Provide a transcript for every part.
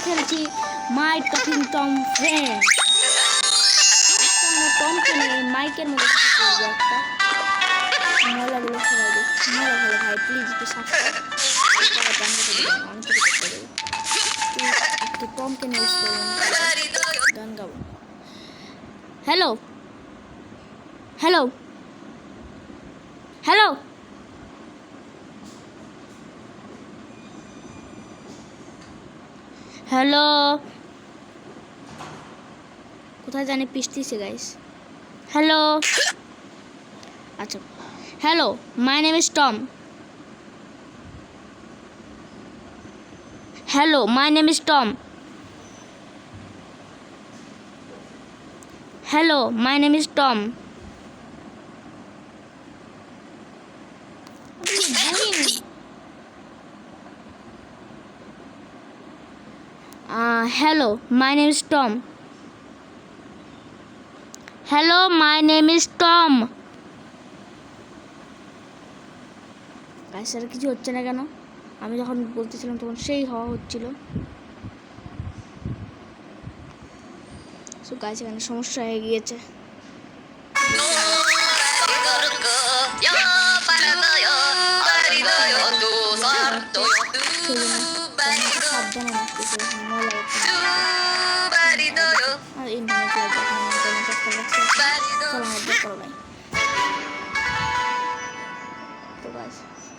খেলছি মাই talking Tom friend. আমরা টমকে নিয়ে মাইকের মধ্যে কিছু করবো একটা। ময়লাগুলো সবাই দেখ, ময়লা ভালো ভাই, প্লিজ একটু সাবস্ক্রাইব একটু টমকে নিয়ে গান গাবো। হ্যালো হ্যালো হ্যালো, হ্যালো, কোথায় জানি পিসতেছে গাইস। হ্যালো, আচ্ছা, hello, my name is Tom. Hello, my name is Tom. Hello, my name is Tom. Hello, my name is Tom. Hello, my name is Tom. Guys আর কিছু হচ্ছে না কেন? আমি যখন বলতেছিলাম তখন সেই হওয়া হচ্ছিল। সো গাইস এখানে সমস্যা হয়ে গিয়েছে।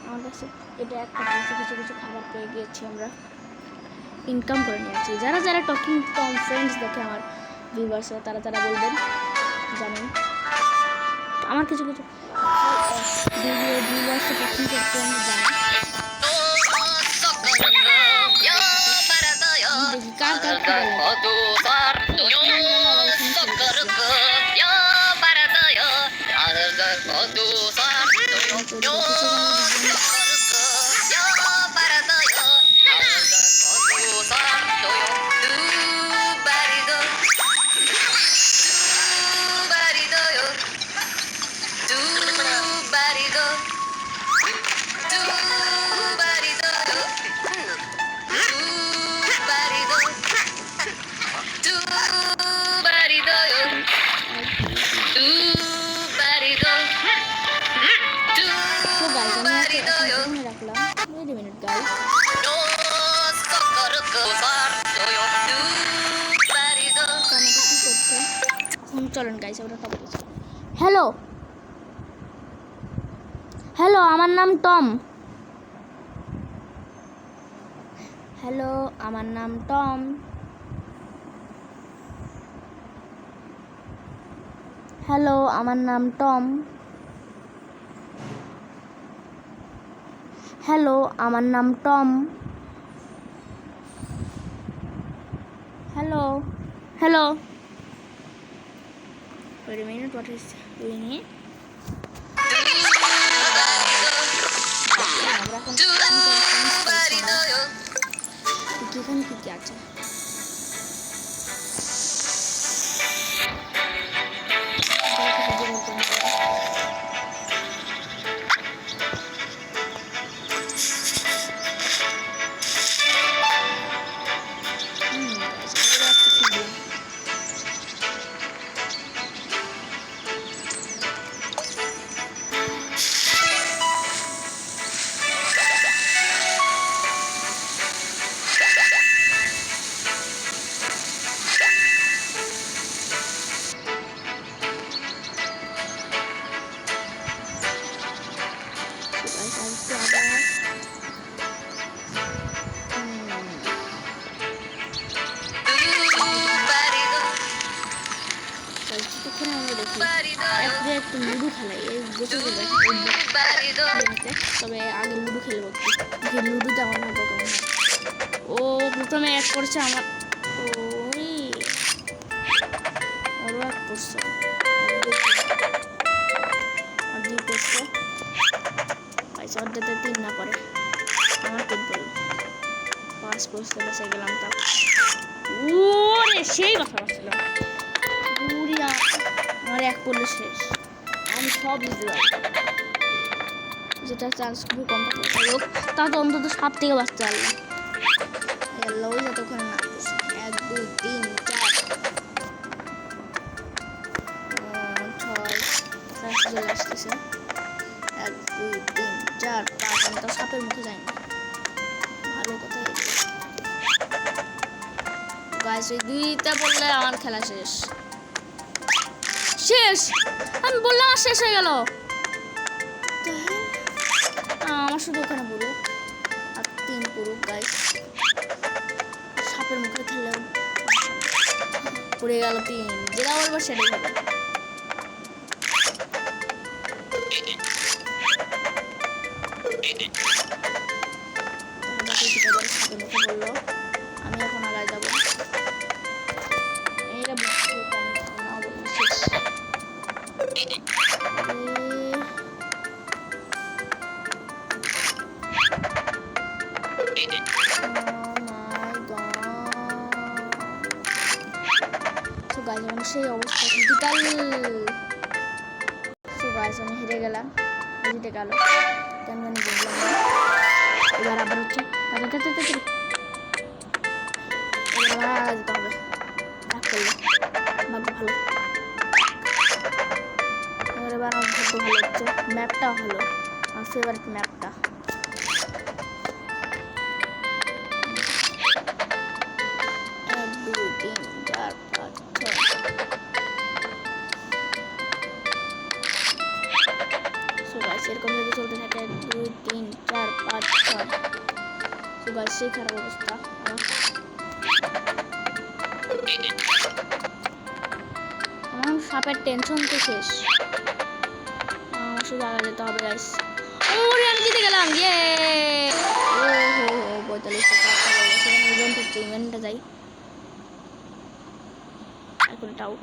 আমার কাছে এটা একটা কিছু কিছু খাবার পেয়ে গিয়েছি, আমরা ইনকাম করে নিয়েছি। যারা যারা টকিং টম ফ্রেন্ডস দেখে আমার ভিউয়ার্সরা, তারা তারা বলবেন, জানেন আমার কিছু কিছু ভিউয়ার্সরা পছন্দ করতে আমি জানি। কার কার চলেন গাইস আমরা খাবার খাচ্ছি। হ্যালো হ্যালো, আমার নাম টম। হ্যালো, আমার নাম টম। হ্যালো, আমার নাম টম। হ্যালো, আমার নাম Tom. Hello hello, wait a minute, what is doing here? কি আছে? একটু লুডো খেলাই, তবে আগে লুডো খেলবো। লুডোতে আমার না প্রথমে ও প্রথমে এক করছে আমার, ওরও এক করছে, দুই করছে, অর্ধেকটা 3 না পরে আমার 3 পড়লো, 5 করছে, বেঁচে গেলাম। তা ওরে সেই কথা বলছিল, আমার 1 পড়লে শেষ। আমি সব বুঝতে পারি, যেটা চান্স খুবই কম থাকে, তা তো অন্তত 7 থেকে বাঁচতে পারলাম। ওই যত ওখানে না 2 3 4 6 চলে আসতেছে 1 2 3 4 5 আমি তো সাপের মুখে যাইনি ভালো কথা গাইস এই দুইটা বললে আমার খেলা শেষ আমি বললাম শেষ হয়ে গেল আমার শুধু ওখানে বলুক আর 3 পুরুক গাইস সাপের মুখে খেললে পড়ে গেল 3 যেটা বলবো সেটাই হবে বললো আমি এখন আগায় যাবো এইটা বুঝতে সেই অবস্থা ক্রিটিক্যাল সো গাইস আমি হেরে গেলাম জিতে গেল কেন জানি বুঝলাম না এবার আবার হচ্ছে এবার আজ হবে ভাগ করলে ভাগ্য ভালো এবার আমার ভাগ্য ভালো হচ্ছে ম্যাপটা হলো আমার ফেভারিট ম্যাপটা এরকম ভাবে চলতে থাকে 2 3 4 5 6 তো গাইস সেই খারাপ অবস্থা আমার সাপের টেনশন তো শেষ আমার শুধু আগে যেতে হবে গাইস ওরে আমি জিতে গেলাম ইয়ে ও হো 45 টাকা সেখানে ইভেন্ট হচ্ছে ইভেন্টটা যাই এখন এটা আউট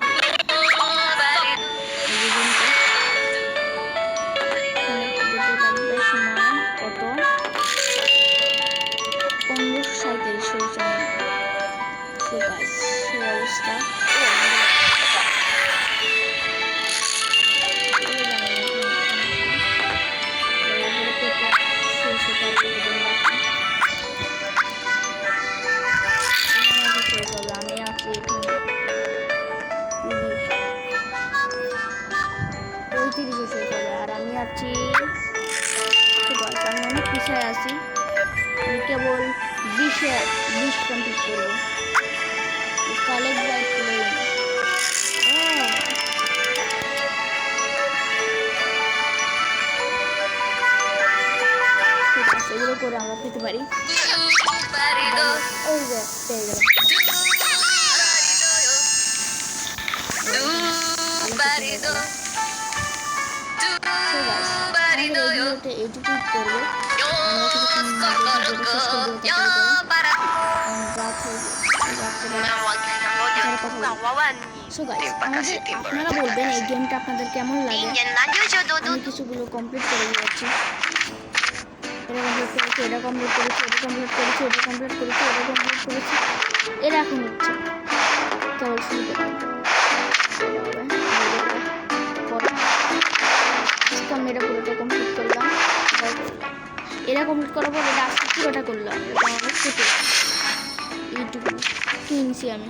অনেক পিছায় আছি আমি কেবল 20 কমপ্লিট করবো কলেজ লাইফ এগুলো করে আমরা পেতে পারি ওই যে পেয়ে গেলাম এইটুকুই করবো আপনারা বলবেন এই গেমটা আপনাদের কেমন লাগে আমি কিছুগুলো কমপ্লিট করে দিয়েছি এটা কমপ্লিট করেছি এটা এখন হচ্ছে কেবল শুরু আমি এটা পুরোটা কমপ্লিট করলাম এটা কমপ্লিট করার পর এটা আজকে পুরোটা করলাম অনেক ছোটো এইটুকু কিনছি আমি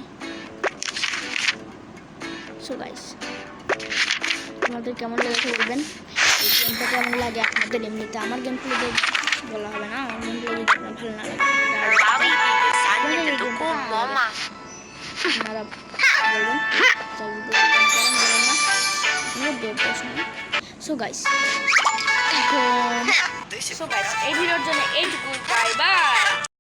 সো গাইস আপনাদের কেমন লেগেছে বলবেন এই গেমটা কেমন লাগে আপনাদের এমনিতে আমার গেম প্লে বলা হবে না আমার গেম প্লে যদি আপনার ভালো না লাগে সো গাইস এই ভিডিওর জন্য এইটুকু বাই বাই।